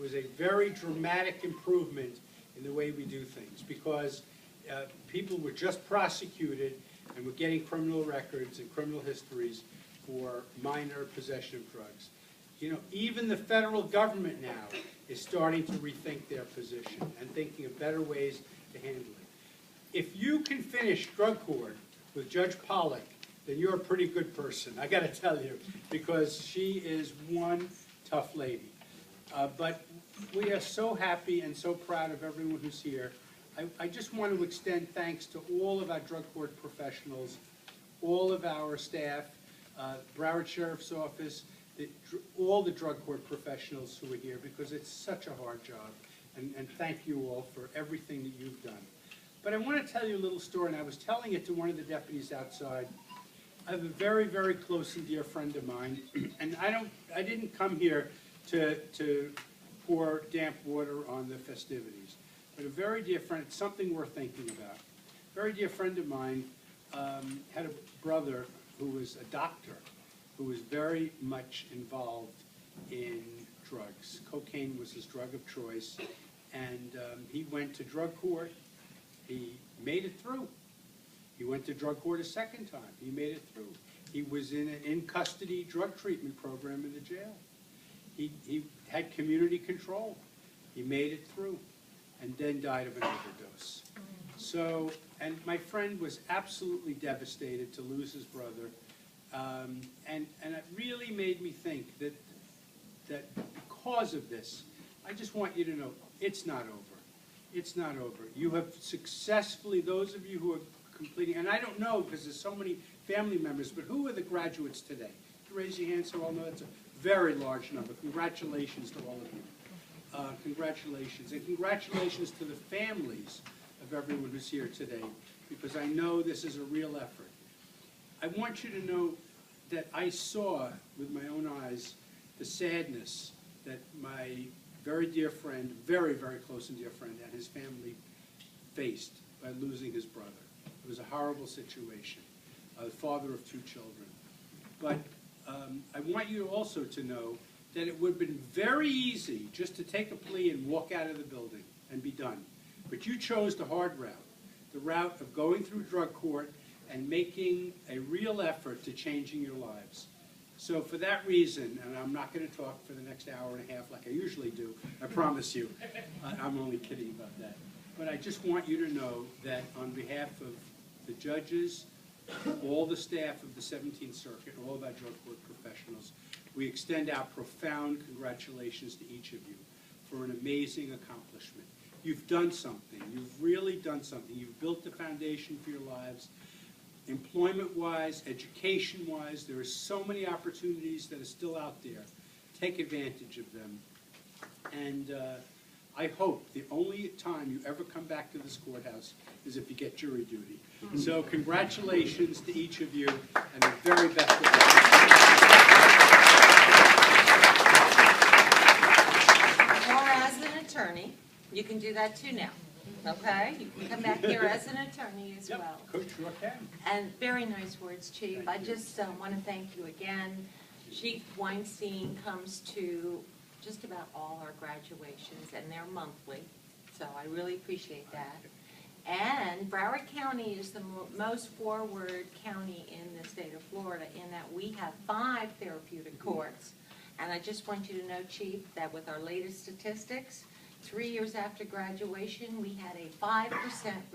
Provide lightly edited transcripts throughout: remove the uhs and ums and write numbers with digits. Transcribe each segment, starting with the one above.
was a very dramatic improvement in the way we do things, because people were just prosecuted and were getting criminal records and criminal histories for minor possession of drugs. You know, even the federal government now is starting to rethink their position and thinking of better ways to handle it. If you can finish drug court with Judge Pollack, then you're a pretty good person, I gotta tell you, because she is one tough lady. But we are so happy and so proud of everyone who's here. I just want to extend thanks to all of our drug court professionals, all of our staff, Broward Sheriff's Office, all the drug court professionals who are here, because it's such a hard job. And thank you all for everything that you've done. But I want to tell you a little story, and I was telling it to one of the deputies outside. I have a very, very close and dear friend of mine, and I didn't come here to pour damp water on the festivities. But a very dear friend, it's something worth thinking about. A very dear friend of mine had a brother who was a doctor, who was very much involved in drugs. Cocaine was his drug of choice, and he went to drug court. He made it through. He went to drug court a second time. He made it through. He was in an in-custody drug treatment program in the jail. He had community control. He made it through, and then died of an overdose. So, and my friend was absolutely devastated to lose his brother, and it really made me think that because of this, I just want you to know, it's not over. It's not over. You have successfully, those of you who are completing, and I don't know because there's so many family members, but who are the graduates today? Raise your hand so I'll know. That's a very large number. Congratulations to all of you. Congratulations. And congratulations to the families of everyone who's here today, because I know this is a real effort. I want you to know that I saw with my own eyes the sadness that my very dear friend, very, very close and dear friend, and his family faced by losing his brother. It was a horrible situation, the father of 2 children. But I want you also to know that it would have been very easy just to take a plea and walk out of the building and be done. But you chose the hard route, the route of going through drug court and making a real effort to changing your lives. So for that reason, and I'm not going to talk for the next hour and a half like I usually do, I promise you. I'm only kidding about that. But I just want you to know that on behalf of the judges, all the staff of the 17th Circuit, all of our drug court professionals, we extend our profound congratulations to each of you for an amazing accomplishment. You've done something. You've really done something. You've built the foundation for your lives. Employment-wise, education-wise, there are so many opportunities that are still out there. Take advantage of them. And I hope the only time you ever come back to this courthouse is if you get jury duty. So congratulations to each of you, and the very best of luck. Or as an attorney, you can do that too now. Okay? You can come back here as an attorney as well. Coach, sure can. And very nice words, Chief. I just want to thank you again. Chief Weinstein comes to just about all our graduations, and they're monthly, so I really appreciate that. And Broward County is the most forward county in the state of Florida in that we have 5 therapeutic courts. And I just want you to know, Chief, that with our latest statistics, 3 years after graduation, we had a 5%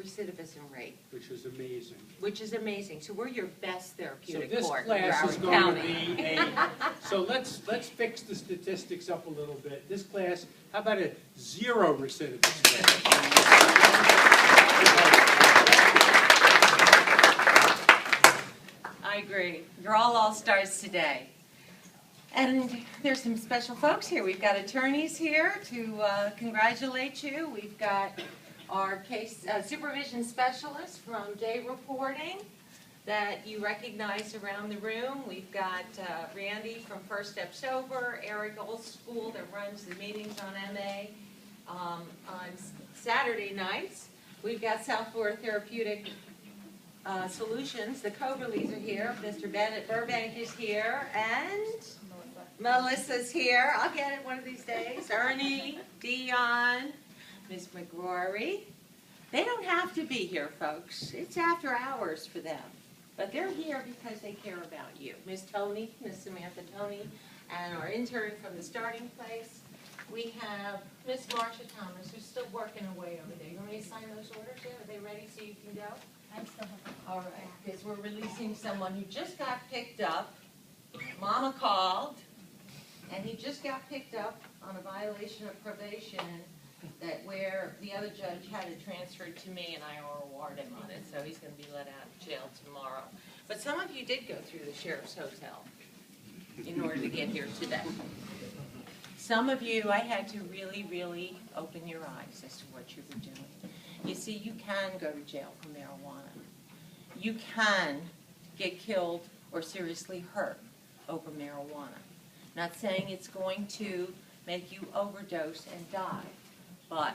recidivism rate. Which is amazing. Which is amazing. So we're your best therapeutic so this court class in is Broward going County. to be a, so let's fix the statistics up a little bit. This class, how about a 0 recidivism class? I agree. You're all stars today. And there's some special folks here. We've got attorneys here to congratulate you. We've got our case supervision specialist from day reporting that you recognize around the room. We've got Randy from First Step Sober, Eric Old School that runs the meetings on MA on Saturday nights. We've got South Florida Therapeutic Solutions. The Coverleys are here. Mr. Bennett Burbank is here, and Melissa's here. I'll get it one of these days. Ernie, Dion, Miss McGrory. They don't have to be here, folks. It's after hours for them. But they're here because they care about you. Miss Tony, Miss Samantha Tony, and our intern from the starting place. We have Miss Marcia Thomas, who's still working away over there. You want me to sign those orders yet? Are they ready so you can go? I still have All right, because we're releasing someone who just got picked up. Mama called, and he just got picked up on a violation of probation that where the other judge had it transferred to me and I awarded him on it, so he's going to be let out of jail tomorrow. But some of you did go through the sheriff's hotel in order to get here today. Some of you, I had to really, really open your eyes as to what you were doing. You see, you can go to jail for marijuana. You can get killed or seriously hurt over marijuana. Not saying it's going to make you overdose and die, but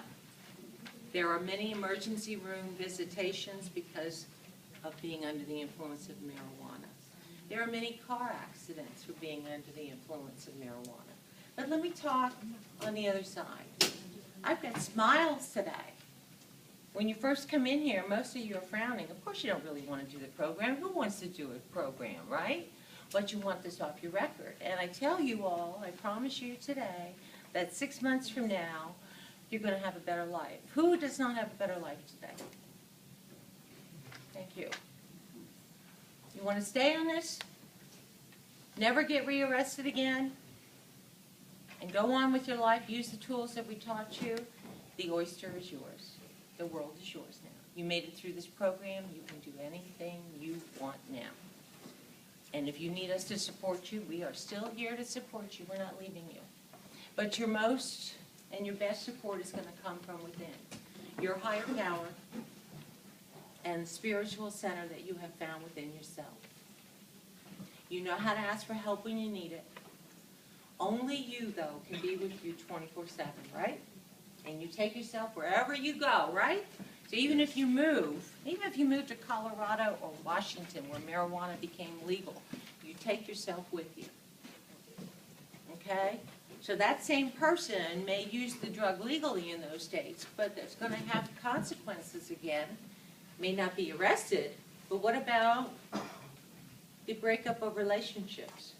there are many emergency room visitations because of being under the influence of marijuana. There are many car accidents for being under the influence of marijuana. But let me talk on the other side. I've got smiles today. When you first come in here, most of you are frowning. Of course you don't really want to do the program. Who wants to do a program, right? But you want this off your record. And I tell you all, I promise you today, that 6 months from now, you're going to have a better life. Who does not have a better life today? Thank you. You want to stay on this? Never get rearrested again? And go on with your life, use the tools that we taught you. The oyster is yours. The world is yours now. You made it through this program. You can do anything you want now. And if you need us to support you, we are still here to support you. We're not leaving you. But your most and your best support is going to come from within. Your higher power and the spiritual center that you have found within yourself. You know how to ask for help when you need it. Only you, though, can be with you 24/7, right? And you take yourself wherever you go, right? So even if you move to Colorado or Washington where marijuana became legal, you take yourself with you. Okay? So that same person may use the drug legally in those states, but it's going to have consequences again. May not be arrested, but what about the breakup of relationships?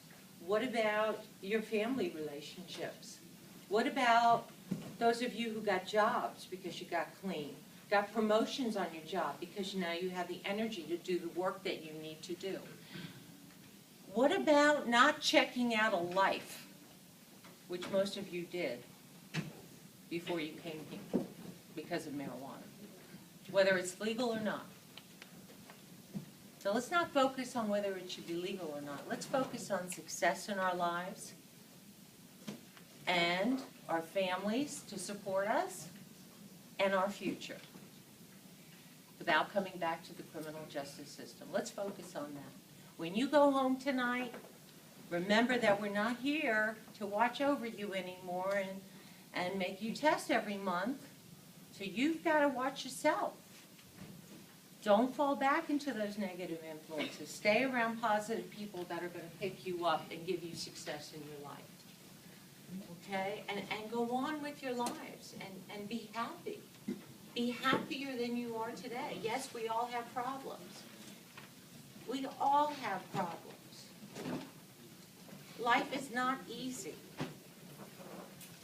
What about your family relationships? What about those of you who got jobs because you got clean? Got promotions on your job because now you have the energy to do the work that you need to do? What about not checking out a life, which most of you did before you came here because of marijuana, whether it's legal or not? So let's not focus on whether it should be legal or not. Let's focus on success in our lives and our families to support us and our future without coming back to the criminal justice system. Let's focus on that. When you go home tonight, remember that we're not here to watch over you anymore and make you test every month. So you've got to watch yourself. Don't fall back into those negative influences. Stay around positive people that are going to pick you up and give you success in your life. Okay? And go on with your lives and be happy. Be happier than you are today. Yes, we all have problems. We all have problems. Life is not easy.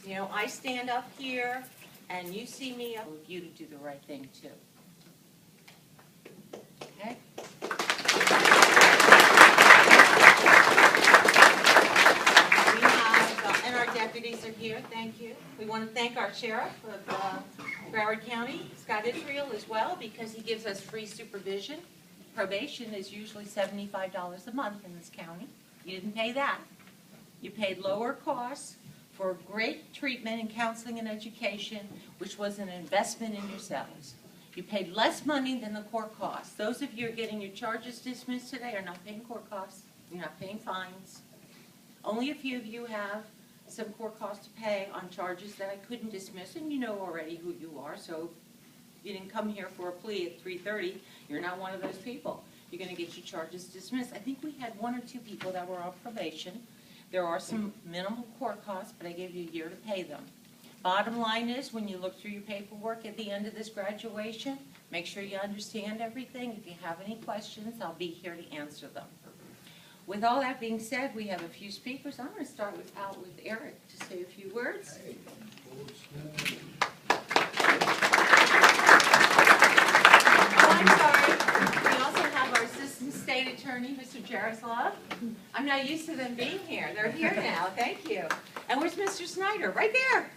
You know, I stand up here and you see me up with you to do the right thing too. Okay? We have, and our deputies are here, thank you. We want to thank our sheriff of Broward County, Scott Israel, as well, because he gives us free supervision. Probation is usually $75 a month in this county. You didn't pay that. You paid lower costs for great treatment and counseling and education, which was an investment in yourselves. You paid less money than the court costs. Those of you who are getting your charges dismissed today are not paying court costs. You're not paying fines. Only a few of you have some court costs to pay on charges that I couldn't dismiss, and you know already who you are, so you didn't come here for a plea at 3:30. You're not one of those people. You're going to get your charges dismissed. I think we had 1 or 2 people that were on probation. There are some minimal court costs, but I gave you a year to pay them. Bottom line is, when you look through your paperwork at the end of this graduation, make sure you understand everything. If you have any questions, I'll be here to answer them. With all that being said, we have a few speakers. I'm going to start out with Eric to say a few words. Oh, I'm sorry. We also have our Assistant State Attorney, Mr. Jaroslav. I'm not used to them being here. They're here now. Thank you. And where's Mr. Snyder? Right there.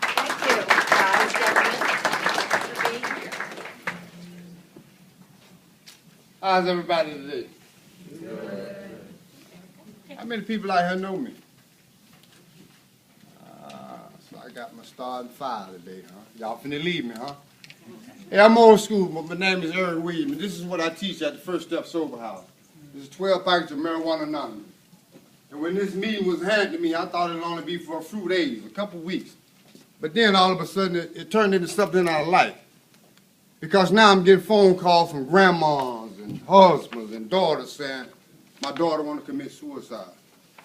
Thank you, guys, gentlemen, for being here. How's everybody today? Good. How many people out here know me? So I got my starting fire today, huh? Y'all finna leave me, huh? Hey, I'm old school, but my name is Eric Williams, and this is what I teach at the First Step Sober House. This is 12 packets of marijuana anonymous. And when this meeting was handed to me, I thought it'd only be for a few days, a couple weeks. But then all of a sudden, it turned into something out of life. Because now I'm getting phone calls from grandmas and husbands and daughters saying, my daughter want to commit suicide.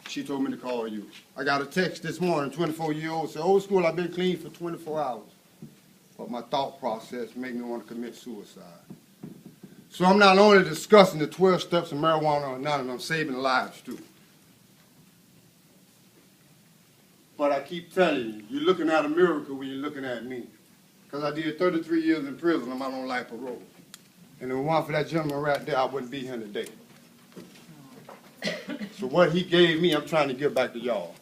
She told me to call you. I got a text this morning, 24-year-old, said, old school, I've been clean for 24 hours. But my thought process made me want to commit suicide. So I'm not only discussing the 12 steps of marijuana anonymous, I'm saving lives too. But I keep telling you, you're looking at a miracle when you're looking at me. Because I did 33 years in prison, I'm out on life parole. And if it weren't for that gentleman right there, I wouldn't be here today. So what he gave me, I'm trying to give back to y'all.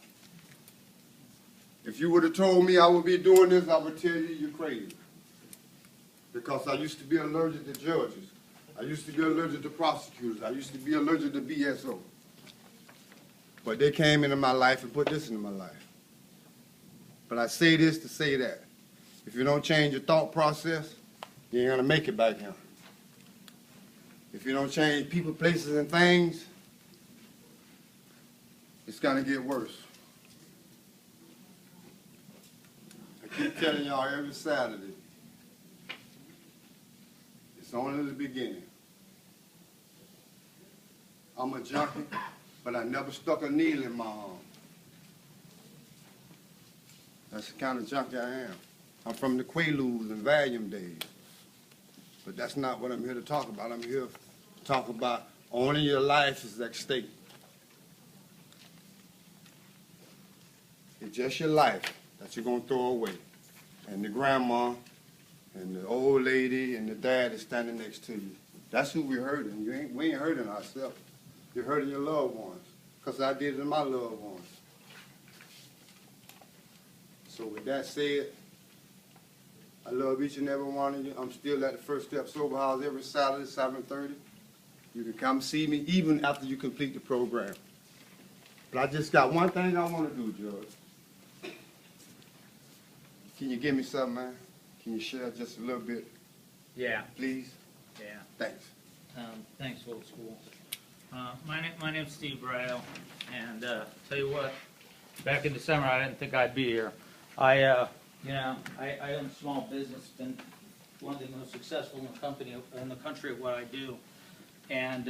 If you would have told me I would be doing this, I would tell you you're crazy. Because I used to be allergic to judges. I used to be allergic to prosecutors. I used to be allergic to BSO. But they came into my life and put this into my life. But I say this to say that. If you don't change your thought process, you ain't going to make it back here. If you don't change people, places, and things, it's going to get worse. I keep telling y'all every Saturday, it's only the beginning. I'm a junkie, but I never stuck a needle in my arm. That's the kind of junkie I am. I'm from the Quaaludes and Valium days. But that's not what I'm here to talk about. I'm here to talk about owning your life is at stake. It's just your life that you're going to throw away. And the grandma and the old lady and the dad is standing next to you. That's who we're hurting. We ain't hurting ourselves. You're hurting your loved ones. Because I did it to my loved ones. So with that said, I love each and every one of you. I'm still at the First Step Sober House every Saturday, 7:30. You can come see me even after you complete the program. But I just got one thing I want to do, George. Can you give me something, man? Can you share just a little bit? Yeah. Please? Yeah. Thanks. Thanks, old school. My name's Steve Braille, and tell you what, back in December I didn't think I'd be here. I own a small business, been one of the most successful in the country at what I do, and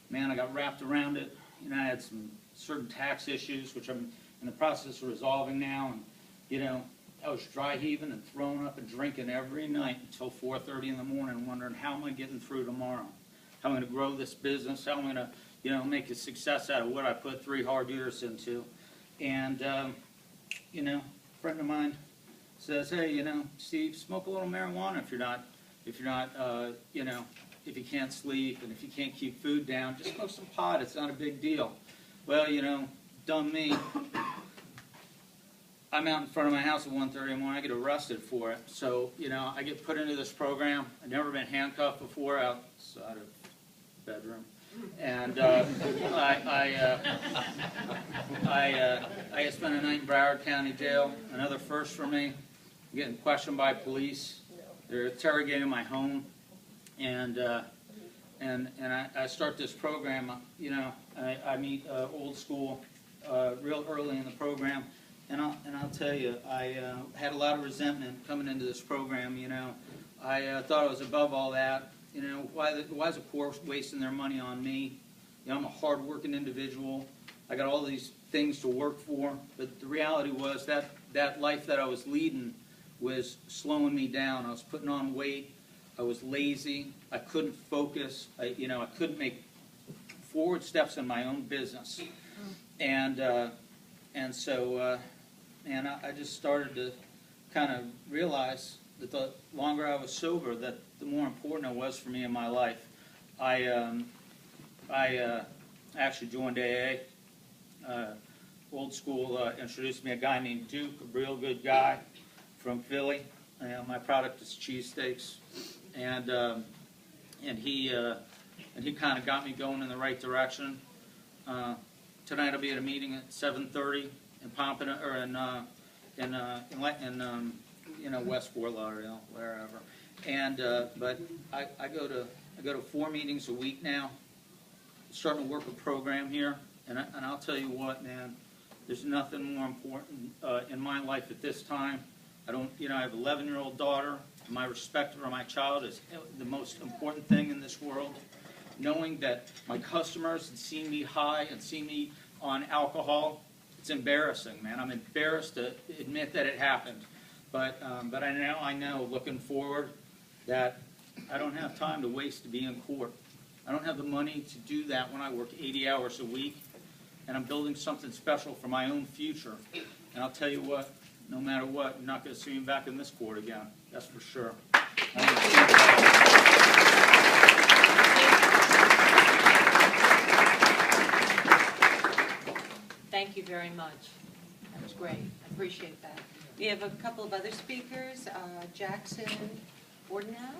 man, I got wrapped around it. I had some certain tax issues which I'm in the process of resolving now, and I was dry heaving and throwing up and drinking every night until 4:30 in the morning, wondering how am I getting through tomorrow, how I'm going to grow this business, how I'm going to make a success out of what I put 3 hard years into, and a friend of mine says, hey, Steve, smoke a little marijuana if you can't sleep and if you can't keep food down, just smoke some pot, it's not a big deal. Well, dumb me, I'm out in front of my house at 1:30 in the morning, I get arrested for it. So, I get put into this program. I've never been handcuffed before outside of the bedroom. And I spent a night in Broward County Jail, another first for me. I'm getting questioned by police. They're interrogating my home. And I start this program, I meet old school real early in the program. And I'll tell you, I had a lot of resentment coming into this program. I thought I was above all that. Why is the poor wasting their money on me? I'm a hard-working individual. I got all these things to work for, but the reality was that life that I was leading was slowing me down. I was putting on weight. I was lazy. I couldn't focus. I couldn't make forward steps in my own business. And so I just started to kind of realize that the longer I was sober, that the more important it was for me in my life. I actually joined AA. Old school introduced me a guy named Duke, a real good guy from Philly. My product is cheesesteaks, and he kind of got me going in the right direction. Tonight I'll be at a meeting at 7:30 in Pompano, or in West Fort Lauderdale, wherever. And but I go to 4 meetings a week now. Starting to work a program here, and I'll tell you what, man. There's nothing more important in my life at this time. I have an 11-year-old daughter. My respect for my child is the most important thing in this world. Knowing that my customers and seeing me high and seeing me on alcohol, it's embarrassing, man. I'm embarrassed to admit that it happened. But I know, looking forward, that I don't have time to waste to be in court. I don't have the money to do that when I work 80 hours a week. And I'm building something special for my own future. And I'll tell you what, no matter what, you're not going to see me back in this court again. That's for sure. Thank you very much. That was great. I appreciate that. We have a couple of other speakers. Jackson Ordenow.